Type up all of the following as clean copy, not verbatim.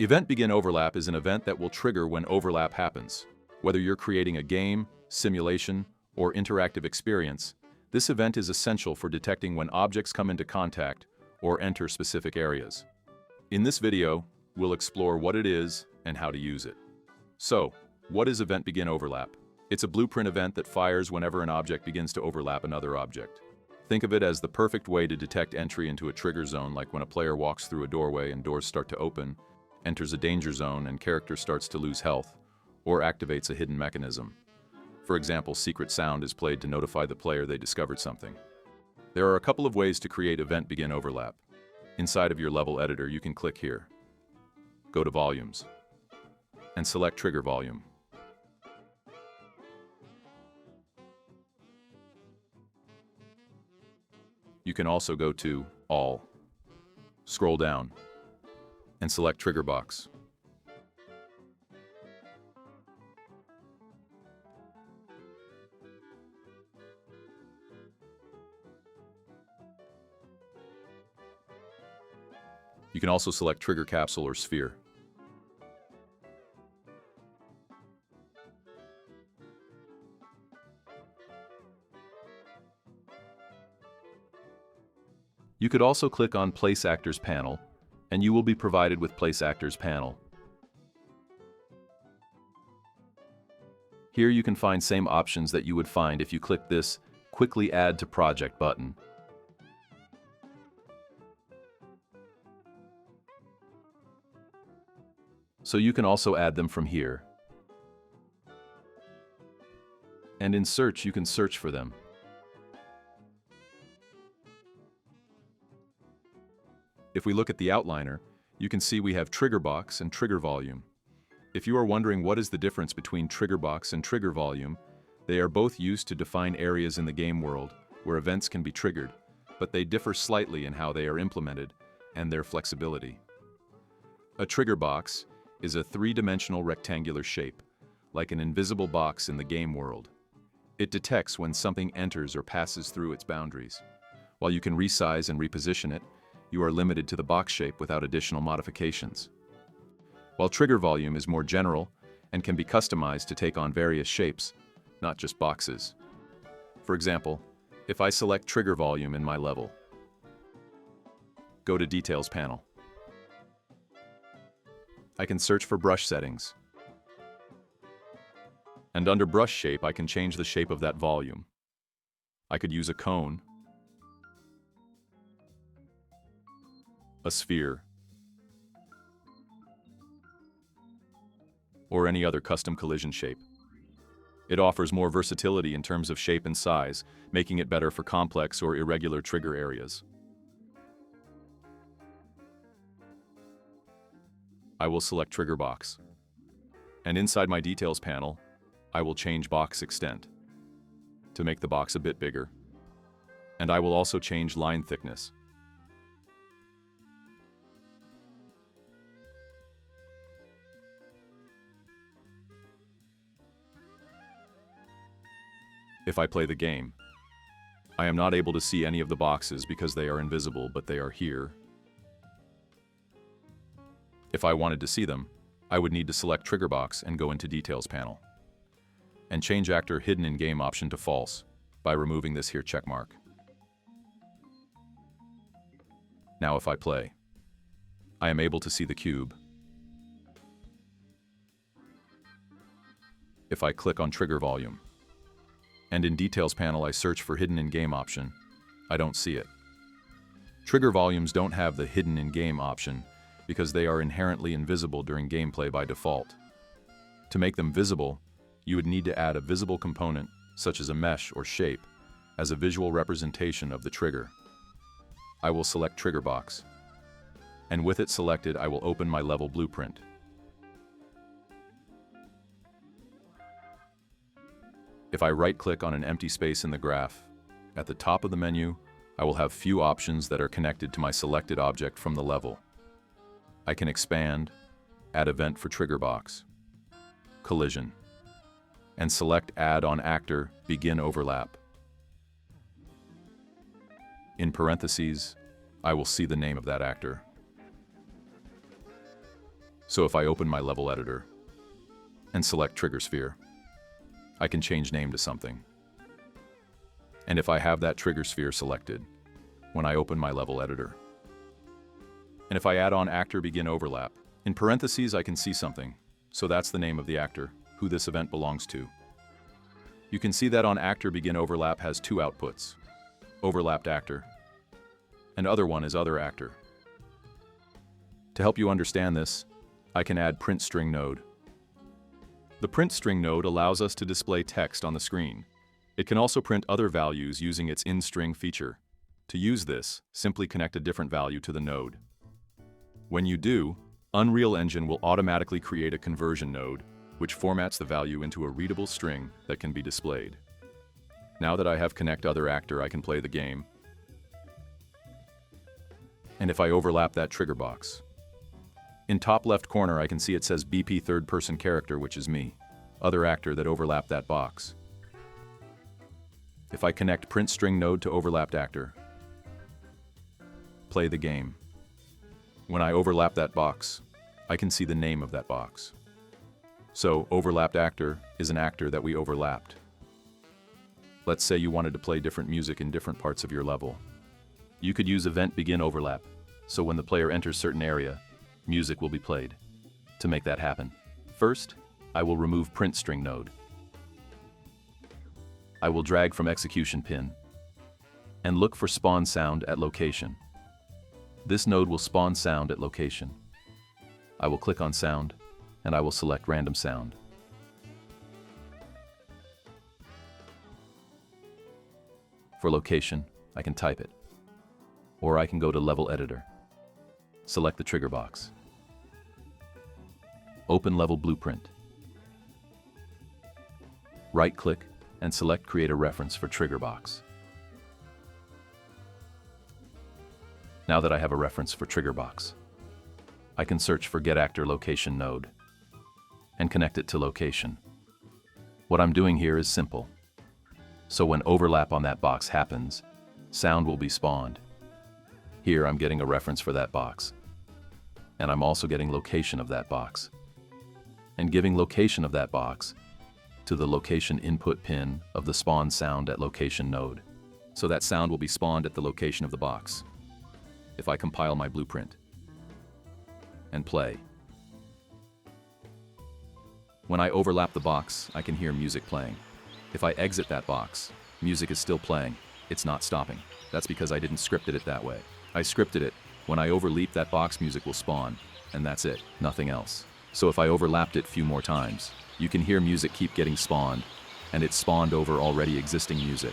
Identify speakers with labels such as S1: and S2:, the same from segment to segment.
S1: Event begin overlap is an event that will trigger when overlap happens. Whether you're creating a game, simulation, or interactive experience, this event is essential for detecting when objects come into contact or enter specific areas. In this video, we'll explore what it is and how to use it. So, what is event begin overlap? It's a blueprint event that fires whenever an object begins to overlap another object. Think of it as the perfect way to detect entry into a trigger zone, like when a player walks through a doorway and doors start to open, enters a danger zone and character starts to lose health, or activates a hidden mechanism. For example, secret sound is played to notify the player they discovered something. There are a couple of ways to create event begin overlap. Inside of your level editor, you can click here. Go to Volumes and select Trigger Volume. You can also go to All, scroll down, and select Trigger Box. You can also select Trigger Capsule or Sphere. You could also click on Place Actors panel, and you will be provided with Place Actors panel. Here you can find same options that you would find if you click this Quickly Add to Project button. So you can also add them from here. And in Search, you can search for them. If we look at the outliner, you can see we have Trigger Box and Trigger Volume. If you are wondering what is the difference between Trigger Box and Trigger Volume, they are both used to define areas in the game world where events can be triggered, but they differ slightly in how they are implemented and their flexibility. A trigger box is a three-dimensional rectangular shape, like an invisible box in the game world. It detects when something enters or passes through its boundaries. While you can resize and reposition it, you are limited to the box shape without additional modifications. While Trigger Volume is more general and can be customized to take on various shapes, not just boxes. For example, if I select Trigger Volume in my level, go to Details panel. I can search for brush settings. And under brush shape, I can change the shape of that volume. I could use a cone, a sphere, or any other custom collision shape. It offers more versatility in terms of shape and size, making it better for complex or irregular trigger areas. I will select Trigger Box. And inside my Details panel, I will change box extent to make the box a bit bigger. And I will also change line thickness. If I play the game, I am not able to see any of the boxes because they are invisible, but they are here. If I wanted to see them, I would need to select Trigger Box and go into Details panel, and change Actor Hidden in Game option to False by removing this here check mark. Now if I play, I am able to see the cube. If I click on Trigger Volume, and in Details panel I search for Hidden in Game option, I don't see it. Trigger volumes don't have the Hidden in Game option because they are inherently invisible during gameplay by default. To make them visible, you would need to add a visible component, such as a mesh or shape, as a visual representation of the trigger. I will select Trigger Box, and with it selected, I will open my level blueprint. If I right-click on an empty space in the graph, at the top of the menu, I will have few options that are connected to my selected object from the level. I can expand, add event for Trigger Box, collision, and select Add on Actor Begin Overlap. In parentheses, I will see the name of that actor. So if I open my level editor and select Trigger Sphere, I can change name to something. And if I have that Trigger Sphere selected, when I open my level editor, and if I add on Actor Begin Overlap, in parentheses I can see something, so that's the name of the actor, who this event belongs to. You can see that on Actor Begin Overlap has two outputs, Overlapped Actor, and other one is Other Actor. To help you understand this, I can add Print String node. The Print String node allows us to display text on the screen. It can also print other values using its InString feature. To use this, simply connect a different value to the node. When you do, Unreal Engine will automatically create a conversion node, which formats the value into a readable string that can be displayed. Now that I have Connect Other Actor, I can play the game. And if I overlap that trigger box, in top left corner I can see it says BP third person character, which is me, Other Actor, that overlap that box. If I connect Print String node to Overlapped Actor, play the game. When I overlap that box, I can see the name of that box. So, Overlapped Actor is an actor that we overlapped. Let's say you wanted to play different music in different parts of your level. You could use Event Begin Overlap, so when the player enters certain area, music will be played. To make that happen, first, I will remove Print String node. I will drag from Execution pin and look for Spawn Sound at Location. This node will spawn sound at location. I will click on Sound, and I will select Random Sound. For location, I can type it, or I can go to Level Editor. Select the trigger box. Open Level Blueprint. Right-click and select Create a Reference for Trigger Box. Now that I have a reference for Trigger Box, I can search for Get Actor Location node and connect it to location. What I'm doing here is simple. So when overlap on that box happens, sound will be spawned. Here I'm getting a reference for that box, and I'm also getting location of that box, and giving location of that box to the location input pin of the Spawn Sound at Location node. So that sound will be spawned at the location of the box. If I compile my blueprint and play, when I overlap the box, I can hear music playing. If I exit that box, music is still playing. It's not stopping. That's because I didn't script it that way. I scripted it. When I overleap that box, music will spawn, and that's it, nothing else. So if I overlapped it a few more times, you can hear music keep getting spawned, and it's spawned over already existing music.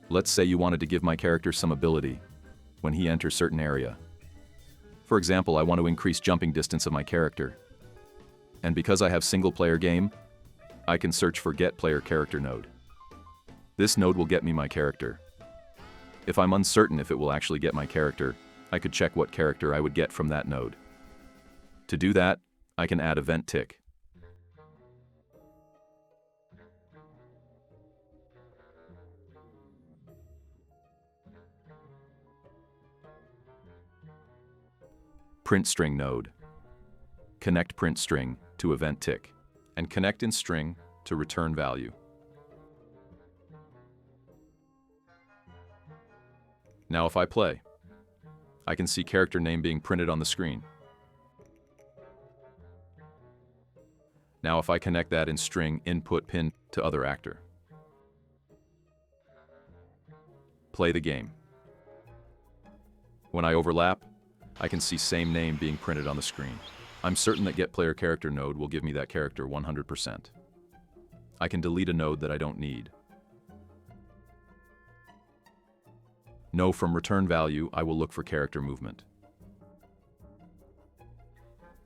S1: Let's say you wanted to give my character some ability when he enters certain area. For example, I want to increase jumping distance of my character. And because I have single player game, I can search for Get Player Character node. This node will get me my character. If I'm uncertain if it will actually get my character, I could check what character I would get from that node. To do that, I can add Event Tick. Print String node. Connect Print String to Event Tick, and connect in string to return value. Now if I play, I can see character name being printed on the screen. Now if I connect that in string input pin to Other Actor, play the game. When I overlap, I can see same name being printed on the screen. I'm certain that Get Player Character node will give me that character 100%. I can delete a node that I don't need. No, from return value, I will look for character movement.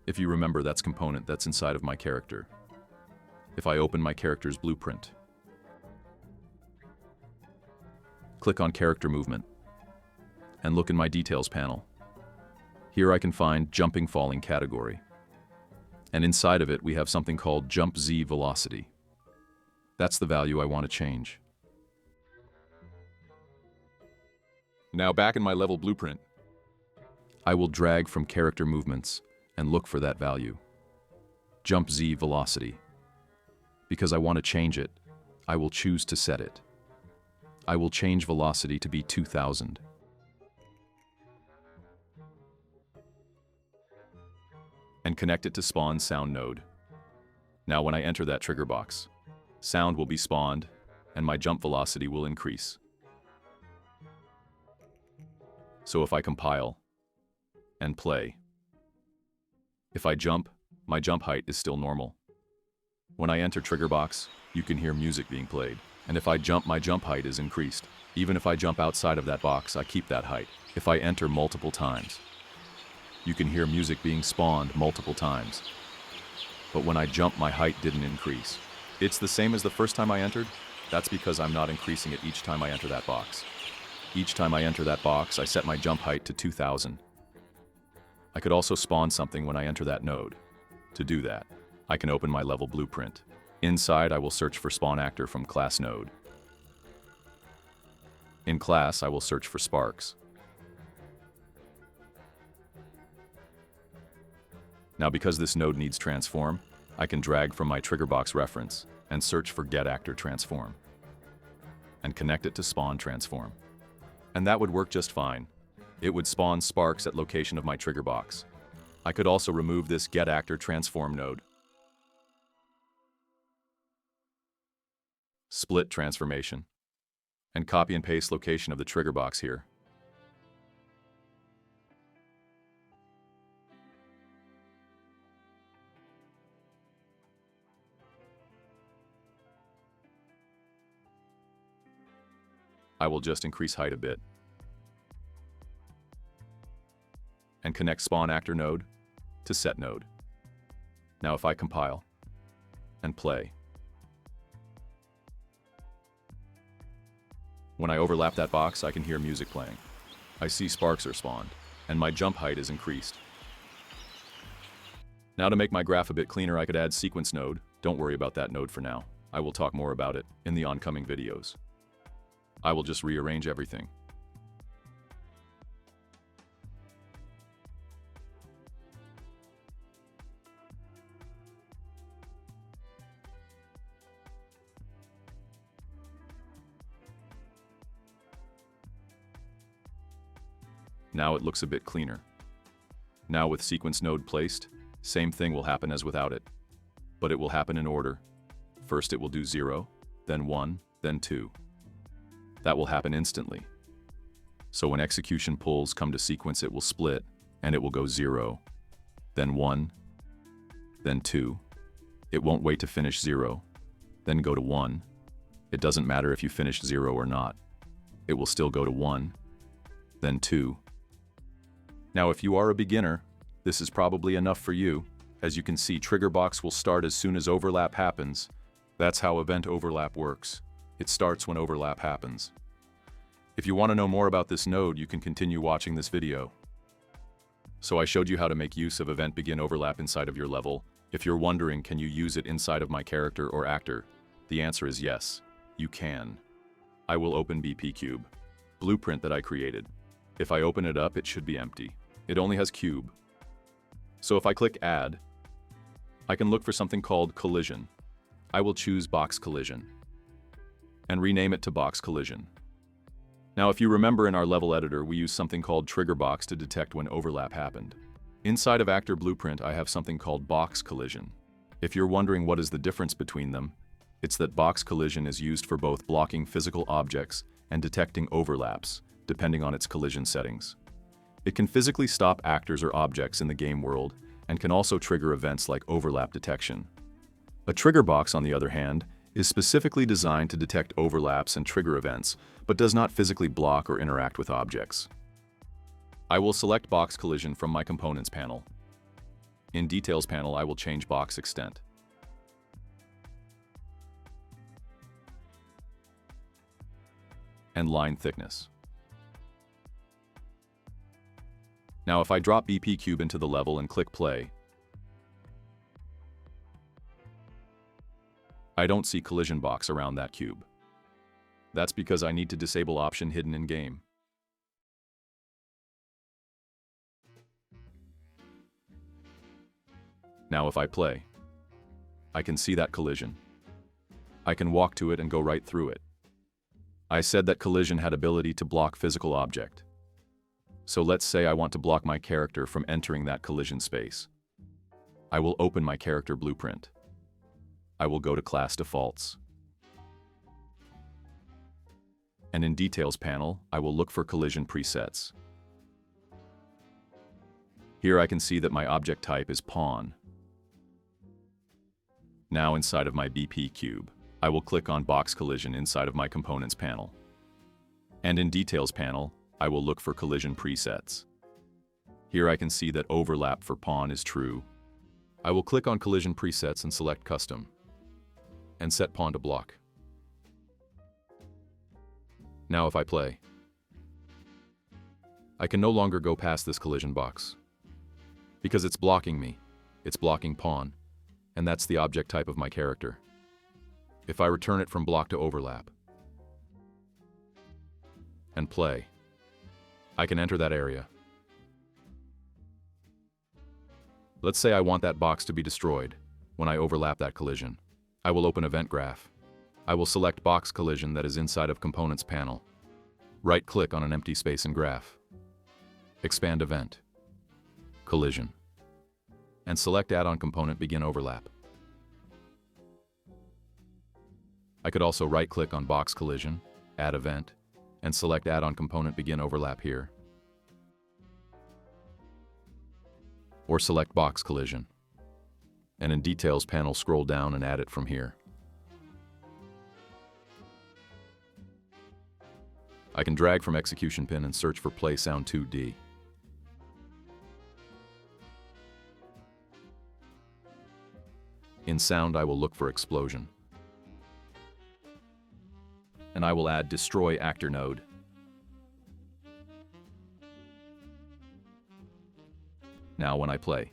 S1: If you remember, that's component that's inside of my character. If I open my character's blueprint, click on Character Movement, and look in my Details panel. Here I can find Jumping Falling category. And inside of it, we have something called Jump Z Velocity. That's the value I want to change. Now back in my level blueprint, I will drag from character movements and look for that value. Jump Z velocity. Because I want to change it, I will choose to set it. I will change velocity to be 2000. And connect it to spawn sound node. Now when I enter that trigger box, sound will be spawned and my jump velocity will increase. So if I compile and play, if I jump, my jump height is still normal. When I enter trigger box, you can hear music being played. And if I jump, my jump height is increased. Even if I jump outside of that box, I keep that height. If I enter multiple times, you can hear music being spawned multiple times. But when I jump, my height didn't increase. It's the same as the first time I entered. That's because I'm not increasing it each time I enter that box. Each time I enter that box, I set my jump height to 2000. I could also spawn something when I enter that node. To do that, I can open my level blueprint. Inside, I will search for spawn actor from class node. In class, I will search for sparks. Now because this node needs transform, I can drag from my trigger box reference and search for get actor transform and connect it to spawn transform. And that would work just fine. It would spawn sparks at location of my trigger box. I could also remove this get actor transform node. Split transformation and copy and paste location of the trigger box here. I will just increase height a bit. And connect spawn actor node to set node. Now if I compile and play, when I overlap that box, I can hear music playing. I see sparks are spawned, and my jump height is increased. Now to make my graph a bit cleaner, I could add sequence node. Don't worry about that node for now. I will talk more about it in the oncoming videos. I will just rearrange everything. Now it looks a bit cleaner. Now with sequence node placed, same thing will happen as without it. But it will happen in order. First it will do 0, then 1, then 2. That will happen instantly. So when execution pulls come to sequence, it will split, and it will go 0, then 1, then 2. It won't wait to finish 0, then go to 1. It doesn't matter if you finish 0 or not. It will still go to 1, then 2. Now if you are a beginner, this is probably enough for you. As you can see, trigger box will start as soon as overlap happens. That's how event overlap works. It starts when overlap happens. If you want to know more about this node, you can continue watching this video. So I showed you how to make use of event begin overlap inside of your level. If you're wondering, can you use it inside of my character or actor? The answer is yes, you can. I will open BP Cube, blueprint that I created. If I open it up, it should be empty. It only has cube. So if I click add, I can look for something called collision. I will choose box collision and rename it to box collision. Now if you remember, in our level editor we use something called trigger box to detect when overlap happened. Inside of actor blueprint I have something called box collision. If you're wondering what is the difference between them, it's that box collision is used for both blocking physical objects and detecting overlaps, depending on its collision settings. It can physically stop actors or objects in the game world and can also trigger events like overlap detection. A trigger box, on the other hand, is specifically designed to detect overlaps and trigger events, but does not physically block or interact with objects. I will select box collision from my components panel. In details panel, I will change box extent. And line thickness. Now if I drop BP Cube into the level and click play, I don't see collision box around that cube. That's because I need to disable option hidden in game. Now if I play, I can see that collision. I can walk to it and go right through it. I said that collision had ability to block physical object. So let's say I want to block my character from entering that collision space. I will open my character blueprint. I will go to class defaults. And in details panel, I will look for collision presets. Here I can see that my object type is pawn. Now inside of my BP cube, I will click on box collision inside of my components panel. And in details panel, I will look for collision presets. Here I can see that overlap for pawn is true. I will click on collision presets and select custom. And set pawn to block. Now if I play, I can no longer go past this collision box. Because it's blocking me. It's blocking pawn. And that's the object type of my character. If I return it from block to overlap and play, I can enter that area. Let's say I want that box to be destroyed when I overlap that collision. I will open Event Graph. I will select Box Collision that is inside of Components panel. Right-click on an empty space in Graph. Expand Event. Collision. And select Add-on Component Begin Overlap. I could also right-click on Box Collision, Add Event, and select Add-on Component Begin Overlap here. Or select Box Collision. And in Details panel, scroll down and add it from here. I can drag from Execution Pin and search for Play Sound 2D. In Sound, I will look for Explosion. And I will add Destroy Actor node. Now when I play,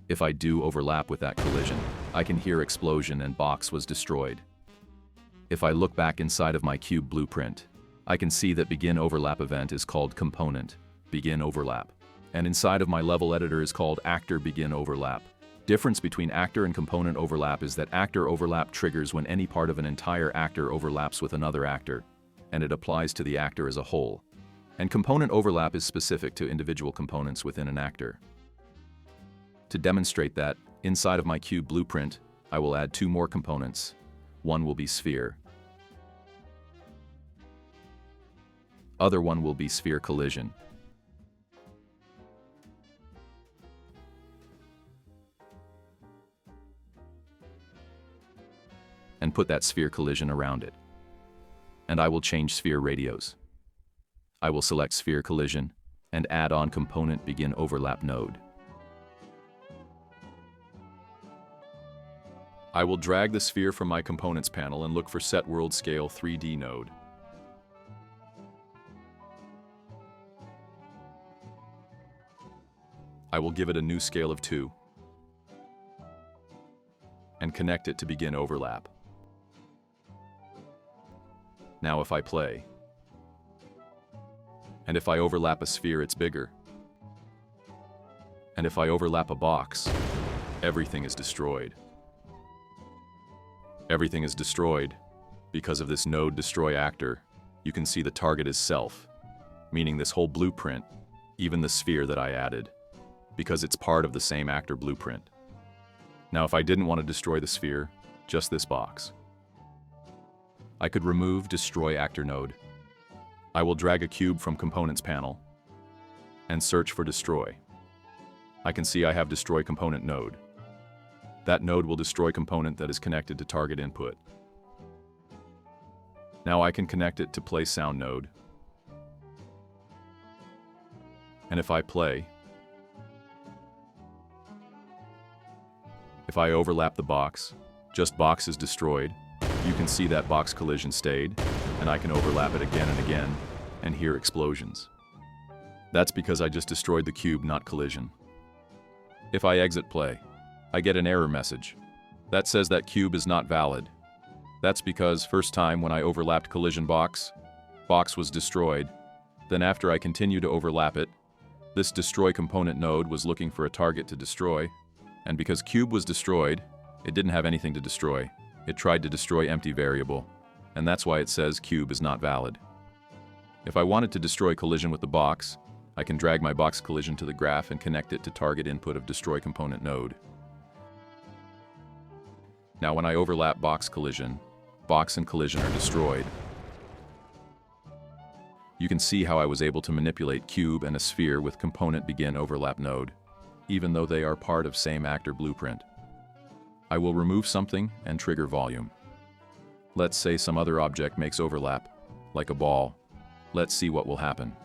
S1: if I do overlap with that collision, I can hear explosion and box was destroyed. If I look back inside of my cube blueprint, I can see that Begin Overlap event is called Component Begin Overlap, and inside of my level editor is called Actor Begin Overlap. Difference between actor and component overlap is that actor overlap triggers when any part of an entire actor overlaps with another actor, and it applies to the actor as a whole. And component overlap is specific to individual components within an actor. To demonstrate that, inside of my cube blueprint, I will add 2 more components. One will be sphere. Other one will be sphere collision. And put that sphere collision around it. And I will change sphere radios. I will select sphere collision and add on component begin overlap node. I will drag the sphere from my components panel and look for set world scale 3D node. I will give it a new scale of 2 and connect it to begin overlap. Now if I play, and if I overlap a sphere, it's bigger. And if I overlap a box, everything is destroyed. Everything is destroyed because of this node destroy actor. You can see the target is self, meaning this whole blueprint, even the sphere that I added, because it's part of the same actor blueprint. Now if I didn't want to destroy the sphere, just this box, I could remove Destroy Actor node. I will drag a cube from Components panel and search for Destroy. I can see I have Destroy Component node. That node will destroy component that is connected to target input. Now I can connect it to Play Sound node. And if I play, if I overlap the box, just box is destroyed. You can see that box collision stayed, and I can overlap it again and again, and hear explosions. That's because I just destroyed the cube, not collision. If I exit play, I get an error message. That says that cube is not valid. That's because first time when I overlapped collision box was destroyed. Then after I continue to overlap it, this destroy component node was looking for a target to destroy, And because cube was destroyed, it didn't have anything to destroy. It tried to destroy empty variable, and that's why it says cube is not valid. If I wanted to destroy collision with the box, I can drag my box collision to the graph and connect it to target input of destroy component node. Now when I overlap box collision, box and collision are destroyed. You can see how I was able to manipulate cube and a sphere with component begin overlap node, even though they are part of same actor blueprint. I will remove something and trigger volume. Let's say some other object makes overlap, like a ball. Let's see what will happen.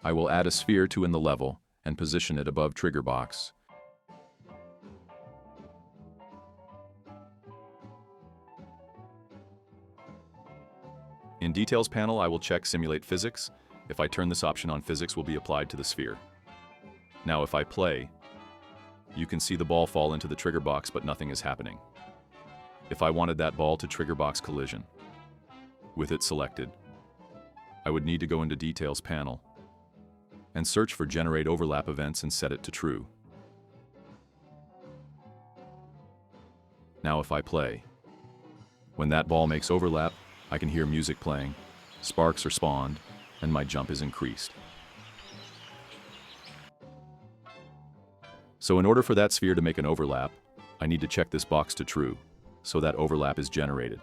S1: I will add a sphere to in the level and position it above trigger box. In Details panel, I will check Simulate Physics. If I turn this option on, physics will be applied to the sphere. Now if I play, you can see the ball fall into the trigger box, but nothing is happening. If I wanted that ball to trigger box collision, with it selected, I would need to go into Details panel and search for Generate Overlap Events and set it to True. Now if I play, when that ball makes overlap, I can hear music playing, sparks are spawned, and my jump is increased. So in order for that sphere to make an overlap, I need to check this box to true, so that overlap is generated.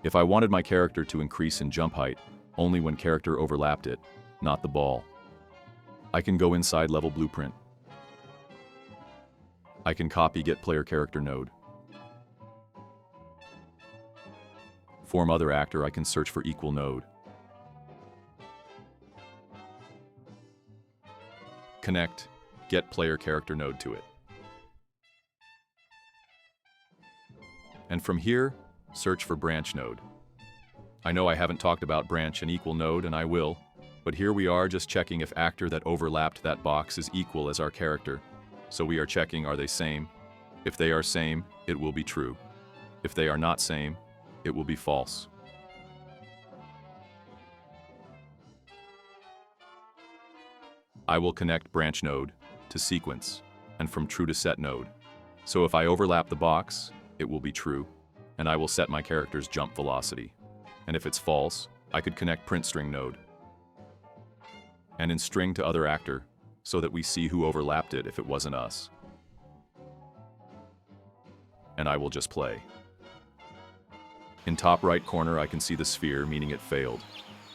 S1: If I wanted my character to increase in jump height, only when character overlapped it, not the ball, I can go inside level blueprint. I can copy get player character node. Form other actor, I can search for equal node. Connect, get player character node to it. And from here, search for branch node. I know I haven't talked about branch and equal node, and I will, but here we are just checking if actor that overlapped that box is equal as our character. So we are checking, are they same? If they are same, it will be true. If they are not same, it will be false. I will connect branch node to sequence and from true to set node. So if I overlap the box, it will be true, and I will set my character's jump velocity. And if it's false, I could connect print string node and in string to other actor so that we see who overlapped it if it wasn't us. And I will just play. In top right corner, I can see the sphere, meaning it failed.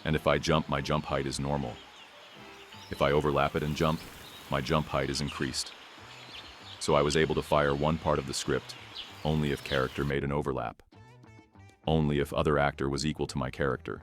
S1: And if I jump, my jump height is normal. If I overlap it and jump, my jump height is increased. So I was able to fire one part of the script, only if character made an overlap. Only if other actor was equal to my character.